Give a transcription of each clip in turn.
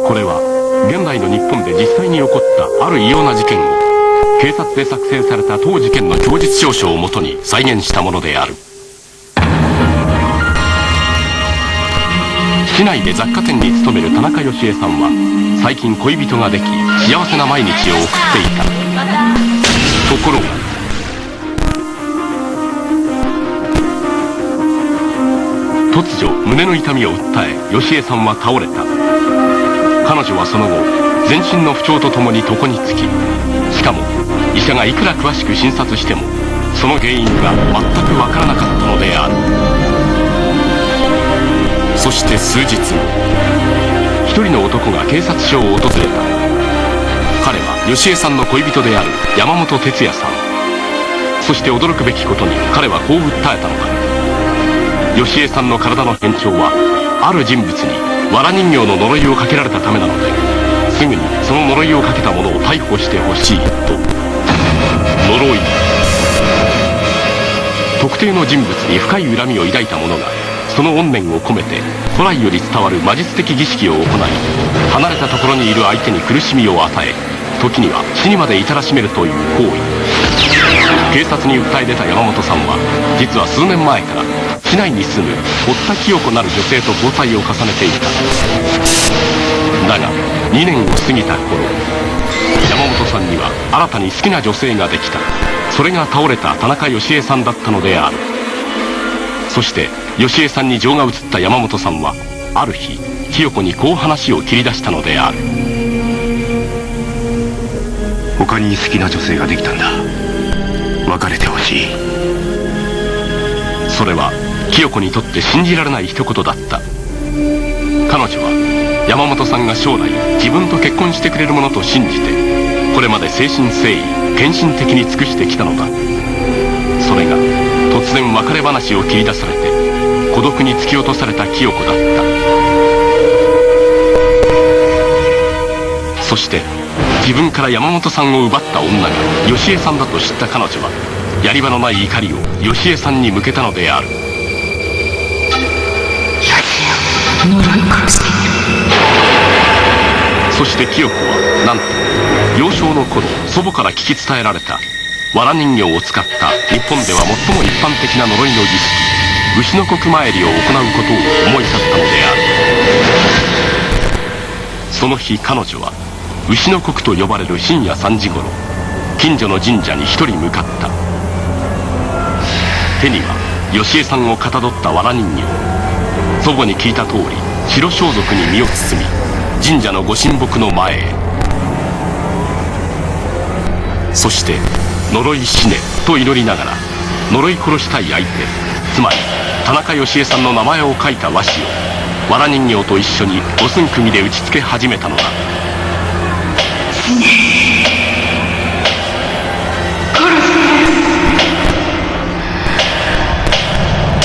これは現代の日本で実際に起こったある異様な事件を警察で作成された当事件の供述調書をもとに再現したものである。市内で雑貨店に勤める田中芳恵さんは最近恋人ができ幸せな毎日を送っていた。ところが突如胸の痛みを訴え芳恵さんは倒れた。彼女はその後全身の不調とともに床につき、しかも医者がいくら詳しく診察してもその原因が全くわからなかったのである。そして数日後、一人の男が警察署を訪れた。彼は芳恵さんの恋人である山本哲也さん。そして驚くべきことに彼はこう訴えたのだ。芳恵さんの体の変調はある人物に藁人形の呪いをかけられたためなので、すぐにその呪いをかけた者を逮捕してほしいと。呪い、特定の人物に深い恨みを抱いた者がその怨念を込めて古来より伝わる魔術的儀式を行い、離れたところにいる相手に苦しみを与え、時には死にまで至らしめるという行為。警察に訴え出た山本さんは実は数年前から市内に住む堀田清子なる女性と交際を重ねていた。だが2年を過ぎた頃、山本さんには新たに好きな女性ができた。それが倒れた田中芳恵さんだったのである。そして芳恵さんに情が移った山本さんはある日清子にこう話を切り出したのである。他に好きな女性ができたんだ。別れてほしい。それは清子にとって信じられない一言だった。彼女は山本さんが将来自分と結婚してくれるものと信じて、これまで誠心誠意献身的に尽くしてきたのだ。それが突然別れ話を切り出されて孤独に突き落とされた清子だった。そして自分から山本さんを奪った女が芳恵さんだと知った彼女はやり場のない怒りを芳恵さんに向けたのである。そして清子はなんと幼少の頃祖母から聞き伝えられた藁人形を使った日本では最も一般的な呪いの儀式、牛の国参りを行うことを思い立ったのである。その日彼女は牛の国と呼ばれる深夜3時頃、近所の神社に一人向かった。手には芳恵さんをかたどった藁人形。祖母に聞いた通り白装束に身を包み神社のご神木の前へ。そして呪い死ねと祈りながら呪い殺したい相手、つまり田中芳恵さんの名前を書いた和紙を藁人形と一緒に五寸釘で打ち付け始めたのだ。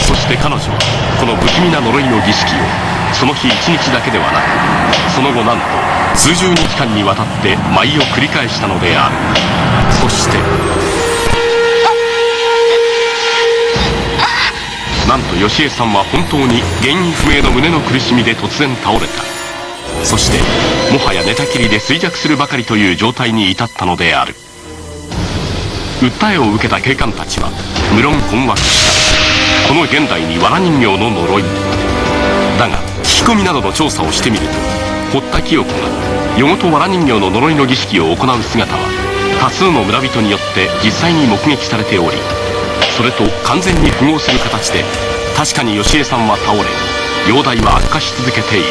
そして彼女はこの不気味な呪いの儀式をその日一日だけではなく、その後なんと数十日間にわたって舞を繰り返したのである。そしてなんと芳恵さんは本当に原因不明の胸の苦しみで突然倒れた。そしてもはや寝たきりで衰弱するばかりという状態に至ったのである。訴えを受けた警官たちは無論困惑した。この現代に藁人形の呪いだが、聞き込みなどの調査をしてみると堀田清子が夜ごと藁人形の呪いの儀式を行う姿は多数の村人によって実際に目撃されており、それと完全に符合する形で確かに芳恵さんは倒れ容体は悪化し続けている。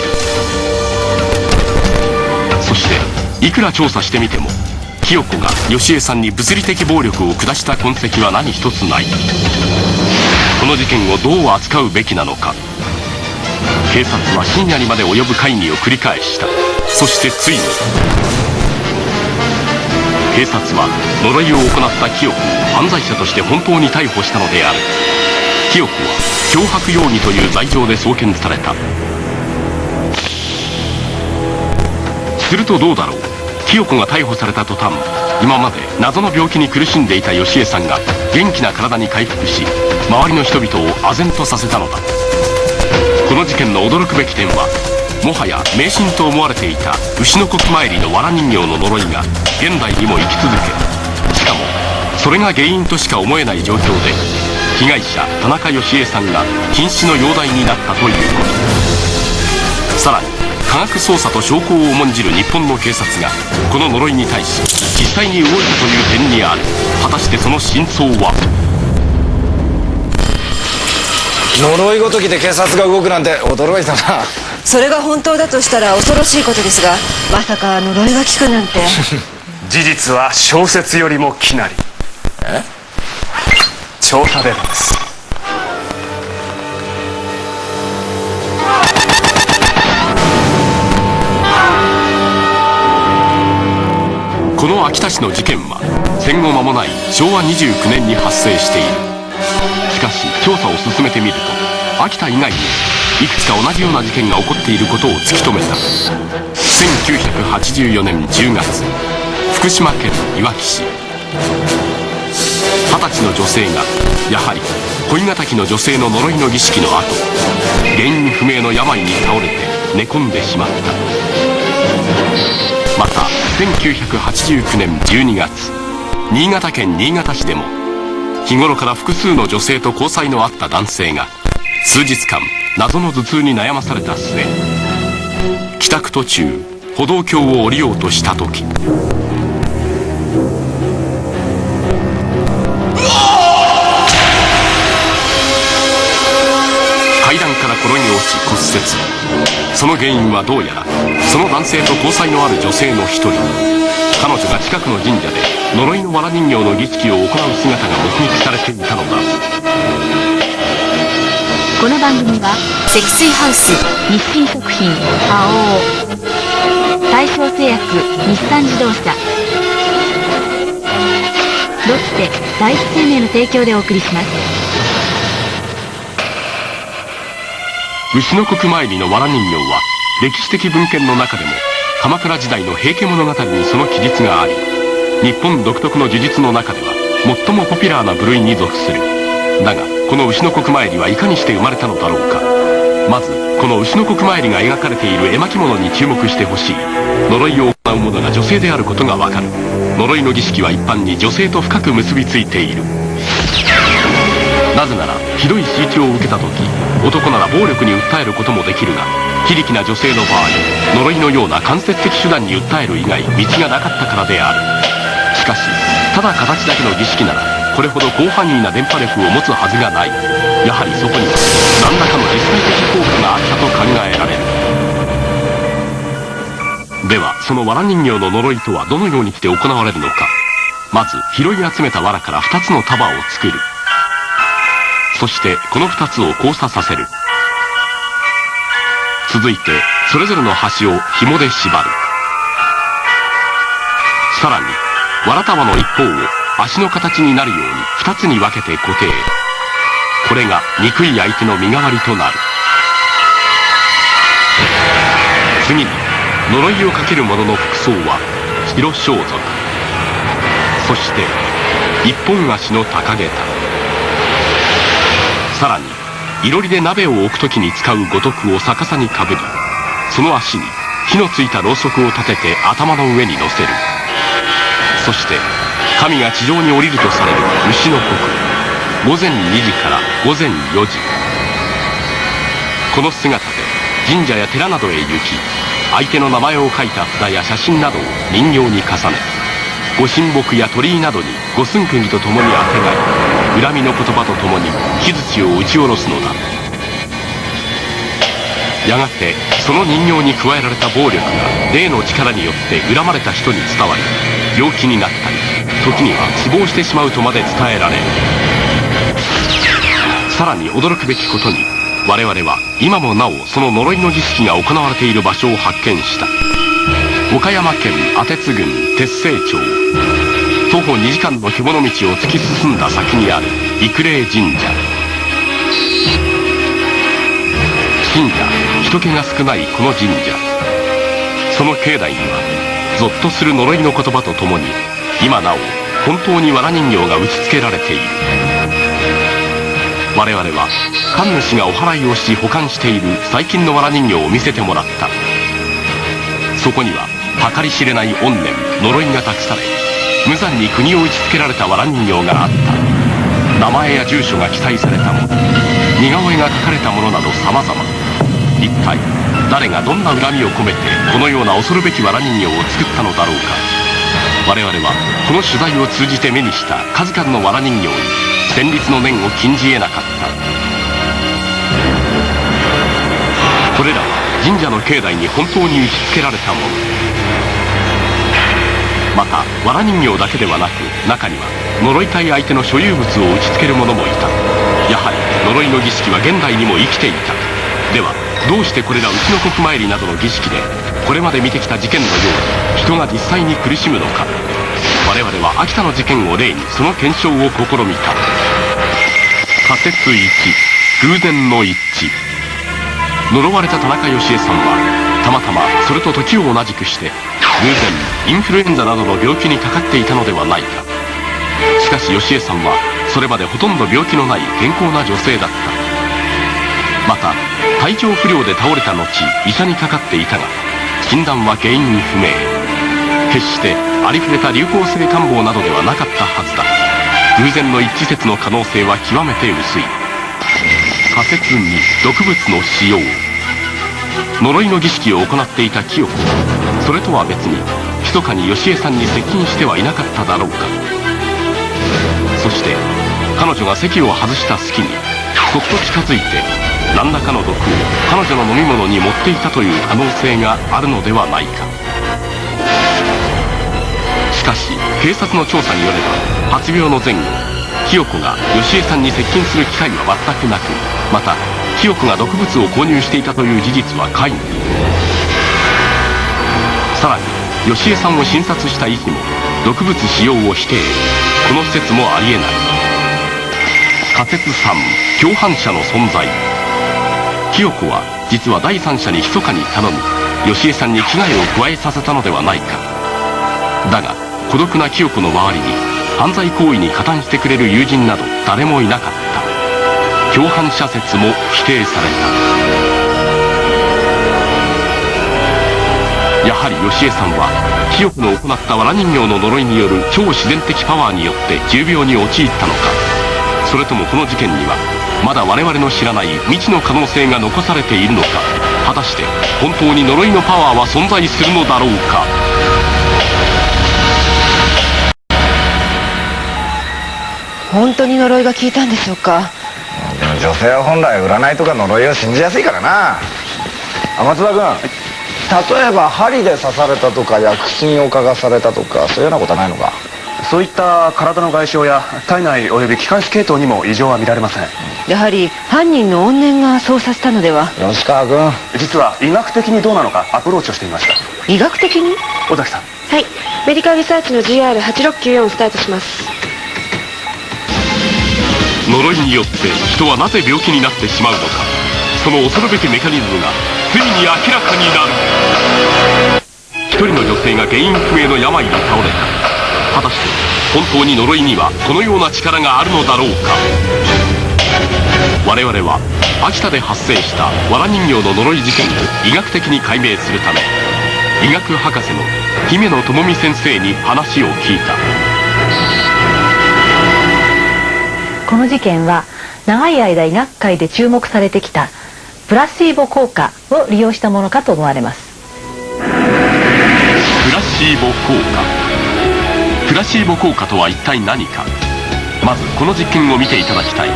そしていくら調査してみても清子が芳恵さんに物理的暴力を下した痕跡は何一つない。この事件をどう扱うべきなのか。警察は深夜にまで及ぶ会議を繰り返した。そしてついに警察は呪いを行った清子を犯罪者として本当に逮捕したのである。清子は脅迫容疑という罪状で送検された。するとどうだろう。清子が逮捕された途端、今まで謎の病気に苦しんでいた芳恵さんが元気な体に回復し、周りの人々を唖然とさせたのだ。この事件の驚くべき点は、もはや迷信と思われていた牛の国参りの藁人形の呪いが現代にも生き続け、しかもそれが原因としか思えない状況で被害者田中義恵さんが瀕死の容体になったということ。さらに科学捜査と証拠を重んじる日本の警察がこの呪いに対し実際に動いたという点にある。果たしてその真相は。呪いごときで警察が動くなんて驚いたな。それが本当だとしたら恐ろしいことですが、まさか呪いが効くなんて。事実は小説よりもきなり。超食べるんです。この秋田市の事件は戦後間もない昭和29年に発生している。しかし調査を進めてみると秋田以外にいくつか同じような事件が起こっていることを突き止めた。1984年10月、福島県いわき市。20歳の女性がやはり恋敵の女性の呪いの儀式の後、原因不明の病に倒れて寝込んでしまった。また1989年12月、新潟県新潟市でも日頃から複数の女性と交際のあった男性が数日間謎の頭痛に悩まされた末、帰宅途中歩道橋を降りようとした時、階段から転げ落ち骨折。その原因はどうやらその男性と交際のある女性の一人。彼女が近くの神社で呪いの藁人形の儀式を行う姿が目撃されていたのだ。この番組は積水ハウス、日清食品、花王、大正製薬、日産自動車、ロッテ、第一生命の提供でお送りします。牛の国参りの藁人形は歴史的文献の中でも鎌倉時代の平家物語にその記述があり、日本独特の呪術の中では最もポピュラーな部類に属する。だがこの牛の国参りはいかにして生まれたのだろうか。まずこの牛の国参りが描かれている絵巻物に注目してほしい。呪いを行う者が女性であることがわかる。呪いの儀式は一般に女性と深く結びついている。なぜならひどい仕打ちを受けた時、男なら暴力に訴えることもできるが、非力な女性の場合呪いのような間接的手段に訴える以外道がなかったからである。しかしただ形だけの儀式ならこれほど広範囲な伝播力を持つはずがない。やはりそこには何らかの実際的効果があったと考えられる。ではその藁人形の呪いとはどのようにして行われるのか。まず拾い集めた藁から2つの束を作る。そしてこの2つを交差させる。続いてそれぞれの端を紐で縛る。さらに藁束の一方を足の形になるように2つに分けて固定。これが憎い相手の身代わりとなる。次に呪いをかける者の服装は白装束、そして一本足の高下駄、さらにいろりで鍋を置くときに使う五徳を逆さにかぶり、その足に火のついたろうそくを立てて頭の上に乗せる。そして神が地上に降りるとされる牛の刻、午前2時から午前4時。この姿で神社や寺などへ行き、相手の名前を書いた札や写真などを人形に重ね、ご神木や鳥居などに五寸釘とともにあてがい、恨みの言葉とともに木槌を打ち下ろすのだ。やがてその人形に加えられた暴力が霊の力によって恨まれた人に伝わり、病気になったり時には死亡してしまうとまで伝えられる。さらに驚くべきことに、我々は今もなおその呪いの儀式が行われている場所を発見した。岡山県阿鉄郡鉄星町、徒歩2時間の獣道を突き進んだ先にある育霊神社。深夜人気が少ないこの神社、その境内にはゾッとする呪いの言葉とともに今なお本当に藁人形が打ち付けられている。我々は神主がお祓いをし保管している最近の藁人形を見せてもらった。そこには計り知れない怨念呪いが託され、無残に国を打ちつけられた藁人形があった。名前や住所が記載されたもの、似顔絵が描かれたものなど様々。一体誰がどんな恨みを込めてこのような恐るべき藁人形を作ったのだろうか。我々はこの取材を通じて目にした数々の藁人形に戦慄の念を禁じ得なかった。これらは神社の境内に本当に打ちつけられたもの。また藁人形だけではなく、中には呪いたい相手の所有物を打ちつける者もいた。やはり呪いの儀式は現代にも生きていた。ではどうしてこれらうちの国参りなどの儀式でこれまで見てきた事件のように人が実際に苦しむのか。我々は秋田の事件を例にその検証を試みた。仮説1、偶然の一致。呪われた田中義恵さんはたまたまそれと時を同じくして偶然インフルエンザなどの病気にかかっていたのではないか。しかし義恵さんはそれまでほとんど病気のない健康な女性だった。また体調不良で倒れた後医者にかかっていたが、診断は原因不明。決してありふれた流行性感冒などではなかったはずだ。偶然の一致説の可能性は極めて薄い。仮説2、毒物の使用。呪いの儀式を行っていた清子はそれとは別に密かに義恵さんに接近してはいなかっただろうか。そして彼女が席を外した隙にそっと近づいて何らかの毒を彼女の飲み物に持っていたという可能性があるのではないか。しかし警察の調査によれば発病の前後、清子が義恵さんに接近する機会は全くなく、また清子が毒物を購入していたという事実は皆無。さらに義恵さんを診察した医師も毒物使用を否定。この説もありえない。仮説3、共犯者の存在。清子は実は第三者に密かに頼み義恵さんに危害を加えさせたのではないか。だが孤独な清子の周りに犯罪行為に加担してくれる友人など誰もいなかった。共犯者説も否定された。やはり義恵さんは清子の行った藁人形の呪いによる超自然的パワーによって重病に陥ったのか。それともこの事件にはまだ我々の知らない未知の可能性が残されているのか。果たして本当に呪いのパワーは存在するのだろうか。本当に呪いが効いたんでしょうか。でも女性は本来占いとか呪いを信じやすいからな。松田君、例えば針で刺されたとか薬品を嗅がされたとかそういうようなことはないのか。そういった体の外傷や体内及び気管支系統にも異常は見られません。やはり犯人の怨念がそうさせたのでは。吉川君、実は医学的にどうなのかアプローチをしていました。医学的に？尾崎さん。はい、メディカルリサーチの GR8694 をスタートします。呪いによって人はなぜ病気になってしまうのか。その恐るべきメカニズムがついに明らかになる。一人の女性が原因不明の病に倒れた。果たして本当に呪いにはこのような力があるのだろうか。我々は秋田で発生した藁人形の呪い事件を医学的に解明するため医学博士の姫野智美先生に話を聞いた。この事件は長い間医学界で注目されてきたプラシーボ効果を利用したものかと思われます。プラシーボ効果。プラシーボ効果とは一体何か。まずこの実験を見ていただきたい。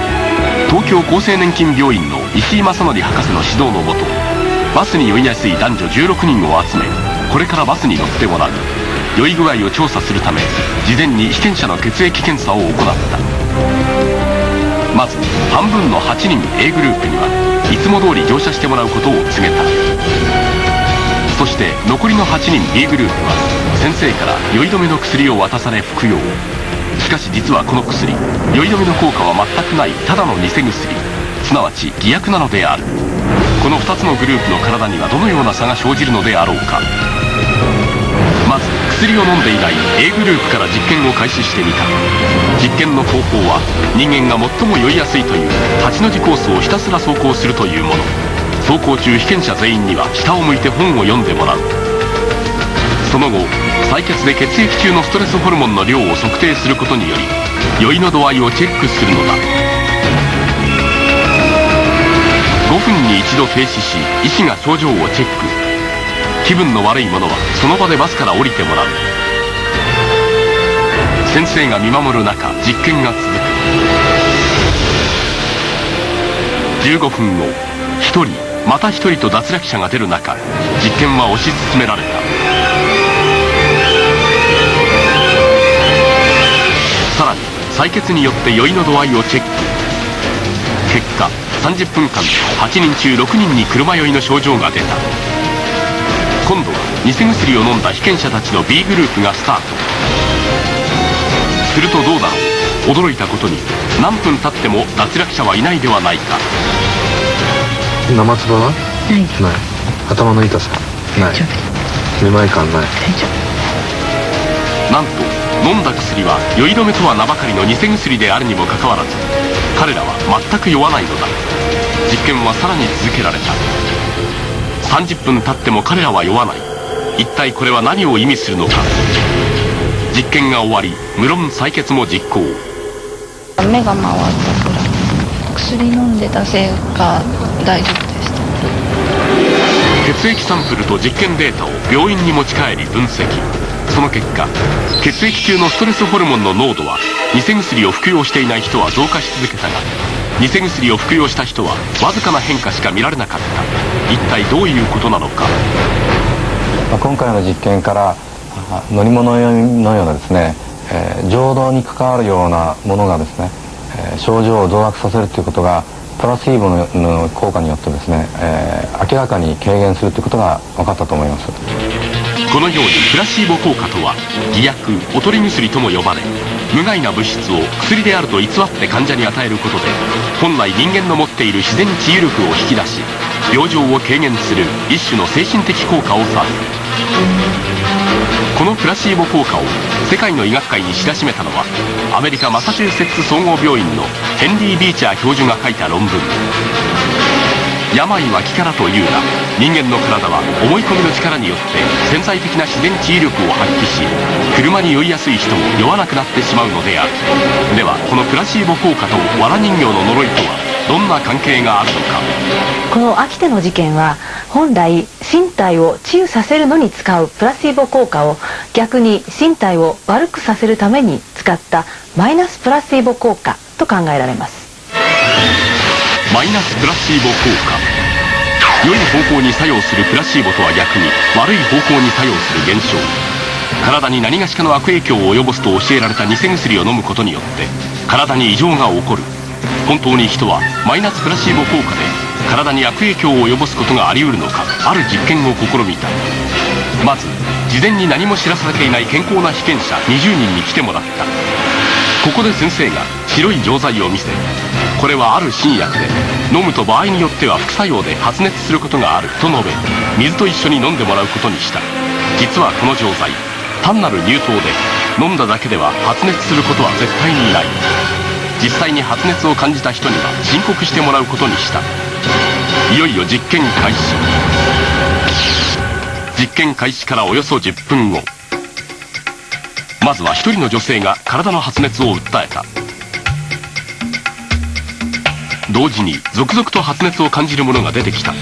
東京厚生年金病院の石井正則博士の指導のもとバスに酔いやすい男女16人を集め、これからバスに乗ってもらう。酔い具合を調査するため事前に被験者の血液検査を行った。まず半分の8人 A グループにはいつも通り乗車してもらうことを告げた。そして残りの8人 B グループは先生から酔い止めの薬を渡され服用。しかし実はこの薬、酔い止めの効果は全くないただの偽薬、すなわち偽薬なのである。この2つのグループの体にはどのような差が生じるのであろうか。ままず薬を飲んでいない A グループから実験を開始してみた。実験の方法は人間が最も酔いやすいという8の字コースをひたすら走行するというもの。走行中被験者全員には下を向いて本を読んでもらう。その後採血で血液中のストレスホルモンの量を測定することにより酔いの度合いをチェックするのだ。5分に一度停止し医師が症状をチェック。気分の悪い者はその場でバスから降りてもらう。先生が見守る中実験が続く。15分後、1人また1人と脱落者が出る中実験は推し進められた。さらに採血によって酔いの度合いをチェック。結果30分間で8人中6人に車酔いの症状が出た。今度は偽薬を飲んだ被験者たちの B グループがスタート。するとどうだろう、驚いたことに何分経っても脱落者はいないではないか。生唾はない。頭の痛さない。めまい感ない。なんと飲んだ薬は酔い止めとは名ばかりの偽薬であるにもかかわらず彼らは全く酔わないのだ。実験はさらに続けられた。30分経っても彼らは酔わない。一体これは何を意味するのか。実験が終わり無論採血も実行。目が回ったぐらい。薬飲んでたせいか大丈夫でした。血液サンプルと実験データを病院に持ち帰り分析。その結果血液中のストレスホルモンの濃度は偽薬を服用していない人は増加し続けたが偽薬を服用した人はわずかな変化しか見られなかった。一体どういうことなのか。今回の実験から乗り物のようなですね、情動に関わるようなものがですね、症状を増悪させるということがプラシーボの効果によってですね、明らかに軽減するということが分かったと思います。このようにプラシーボ効果とは偽薬おとり薬とも呼ばれ無害な物質を薬であると偽って患者に与えることで本来人間の持っている自然治癒力を引き出し病状を軽減する一種の精神的効果を指す。このプラシーボ効果を世界の医学界に知らしめたのはアメリカマサチューセッツ総合病院のヘンリー・ビーチャー教授が書いた論文。病は気からというが人間の体は思い込みの力によって潜在的な自然治癒力を発揮し車に酔いやすい人も酔わなくなってしまうのである。ではこのプラシーボ効果と藁人形の呪いとはどんな関係があるのか。この秋田の事件は本来身体を治癒させるのに使うプラシーボ効果を逆に身体を悪くさせるために使ったマイナスプラシーボ効果と考えられます。マイナスプラシーボ効果。良い方向に作用するプラシーボとは逆に悪い方向に作用する現象。体に何がしかの悪影響を及ぼすと教えられた偽薬を飲むことによって体に異常が起こる。本当に人はマイナスプラシーボ効果で体に悪影響を及ぼすことがあり得るのか、ある実験を試みた。まず事前に何も知らされていない健康な被験者20人に来てもらった。ここで先生が白い錠剤を見せ、これはある新薬で飲むと場合によっては副作用で発熱することがあると述べ水と一緒に飲んでもらうことにした。実はこの錠剤単なる乳糖で飲んだだけでは発熱することは絶対にない。実際に発熱を感じた人には申告してもらうことにした。いよいよ実験開始。実験開始からおよそ10分後、まずは一人の女性が体の発熱を訴えた。同時に続々と発熱を感じる者が出てきた。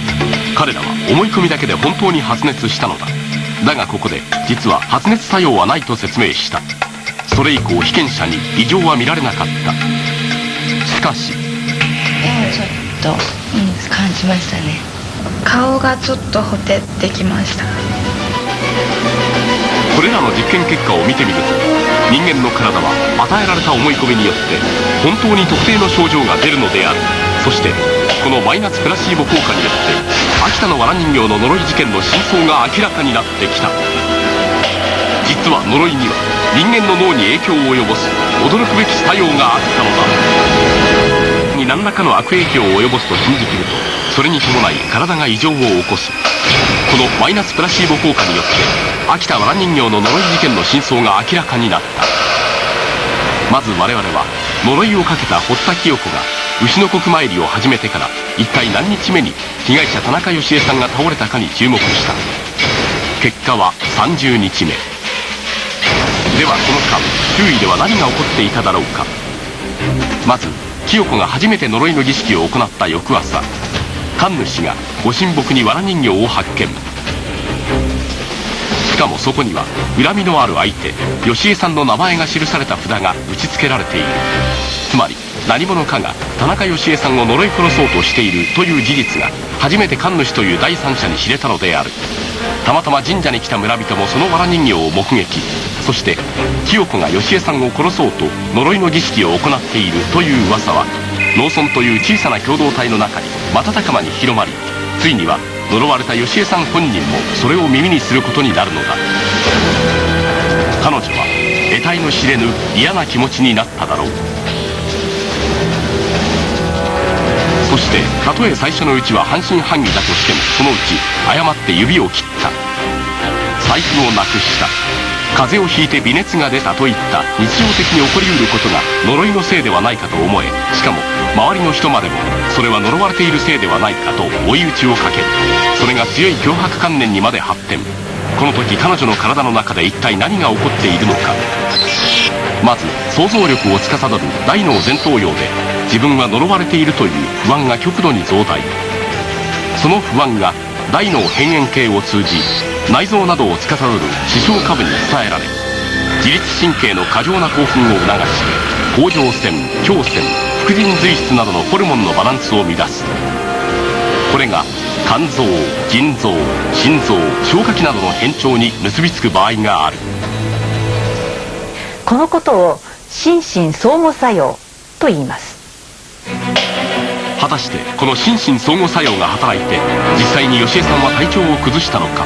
彼らは思い込みだけで本当に発熱したのだ。だがここで実は発熱作用はないと説明した。それ以降被験者に異常は見られなかった。しかしちょっと感じましたね。顔がちょっとほてってきました。これらの実験結果を見てみると人間の体は与えられた思い込みによって本当に特定の症状が出るのである。そしてこのマイナスプラシーボ効果によって秋田の藁人形の呪い事件の真相が明らかになってきた。実は呪いには人間の脳に影響を及ぼす驚くべき作用があったのだ。に何らかの悪影響を及ぼすと信じきるとそれに伴い体が異常を起こす。このマイナスプラシーボ効果によって秋田藁人形の呪い事件の真相が明らかになった。まず我々は呪いをかけた堀田清子が牛の国参りを始めてから一体何日目に被害者田中芳恵さんが倒れたかに注目した。結果は30日目。ではこの間周囲では何が起こっていただろうか。まず清子が初めて呪いの儀式を行った翌朝、神主がご神木に藁人形を発見。しかもそこには恨みのある相手芳恵さんの名前が記された札が打ち付けられている。つまり何者かが田中芳恵さんを呪い殺そうとしているという事実が初めて神主という第三者に知れたのである。たまたま神社に来た村人もその藁人形を目撃。そして清子が芳恵さんを殺そうと呪いの儀式を行っているという噂は農村という小さな共同体の中に瞬く間に広まり、ついには呪われた芳恵さん本人もそれを耳にすることになるのだ。彼女は得体の知れぬ嫌な気持ちになっただろう。そしてたとえ最初のうちは半信半疑だとしても、そのうち誤って指を切った、財布をなくした、風邪をひいて微熱が出たといった日常的に起こりうることが呪いのせいではないかと思え、しかも周りの人までもそれは呪われているせいではないかと追い打ちをかける。それが強い脅迫観念にまで発展。この時彼女の体の中で一体何が起こっているのか。まず想像力を司る大脳前頭葉で自分は呪われているという不安が極度に増大。その不安が大脳辺縁系を通じ内臓などを司る視床下部に伝えられ、自律神経の過剰な興奮を促し、甲状腺、胸腺、副腎髄質などのホルモンのバランスを乱す。これが肝臓、腎臓、心臓、消化器などの変調に結びつく場合がある。このことを心身相互作用と言います。果たしてこの心身相互作用が働いて実際に芳恵さんは体調を崩したのか。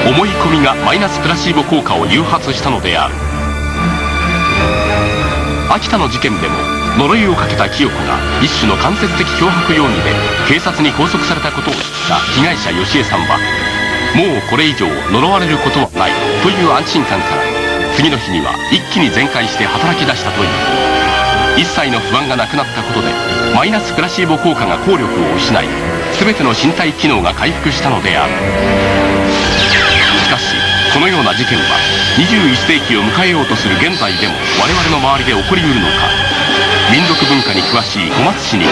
思い込みがマイナスプラシーボ効果を誘発したのである。秋田の事件でも呪いをかけた清子が一種の間接的脅迫容疑で警察に拘束されたことを知った被害者芳恵さんは、もうこれ以上呪われることはないという安心感から次の日には一気に全開して働き出したという。一切の不安がなくなったことでマイナスプラシーボ効果が効力を失い、全ての身体機能が回復したのである。しかしこのような事件は21世紀を迎えようとする現在でも我々の周りで起こりうるのか。民族文化に詳しい小松氏に聞い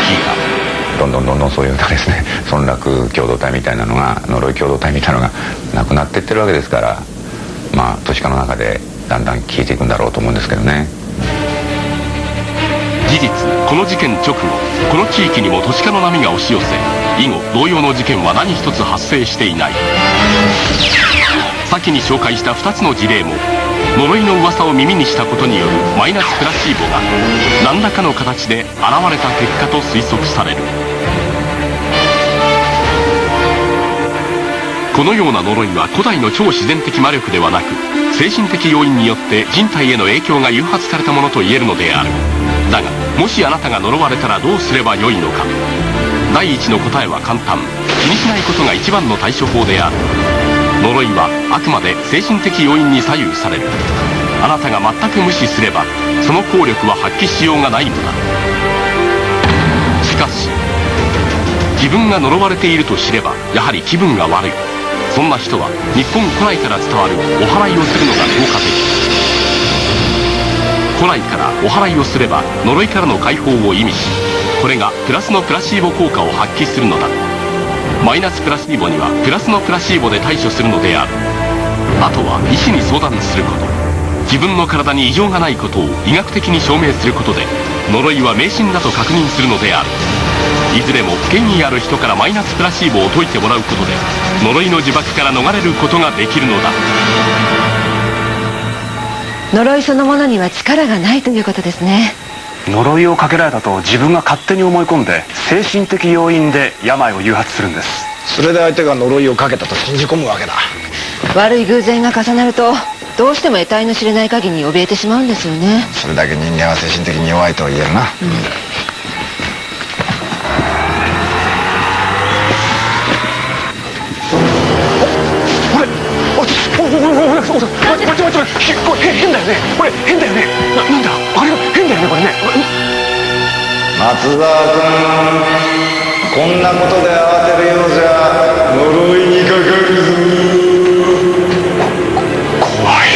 た。どんどんそういうですね、村落共同体みたいなのが、呪い共同体みたいなのがなくなっていってるわけですから、まあ都市化の中でだんだん消えていくんだろうと思うんですけどね。事実この事件直後、この地域にも都市化の波が押し寄せ、以後同様の事件は何一つ発生していない。先に紹介した2つの事例も呪いの噂を耳にしたことによるマイナスプラシーボが何らかの形で現れた結果と推測される。このような呪いは古代の超自然的魔力ではなく、精神的要因によって人体への影響が誘発されたものと言えるのである。だがもしあなたが呪われたらどうすればよいのか。第一の答えは簡単。気にしないことが一番の対処法である。呪いはあくまで精神的要因に左右される。あなたが全く無視すればその効力は発揮しようがないのだ。しかし自分が呪われていると知ればやはり気分が悪い。そんな人は日本古来から伝わるお祓いをするのが効果的。古来からお祓いをすれば呪いからの解放を意味し、これがプラスのプラシーボ効果を発揮するのだ。マイナスプラシーボにはプラスのプラシーボで対処するのである。あとは医師に相談すること。自分の体に異常がないことを医学的に証明することで呪いは迷信だと確認するのである。いずれも権威ある人からマイナスプラシーボを解いてもらうことで呪いの呪縛から逃れることができるのだ。呪いそのものには力がないということですね。呪いをかけられたと自分が勝手に思い込んで精神的要因で病を誘発するんです。それで相手が呪いをかけたと信じ込むわけだ。悪い偶然が重なるとどうしても得体の知れない限りに怯えてしまうんですよね。それだけ人間は精神的に弱いと言えるな。松沢君、こんなことで慌てるようじゃ呪いにかかるぞ。怖い。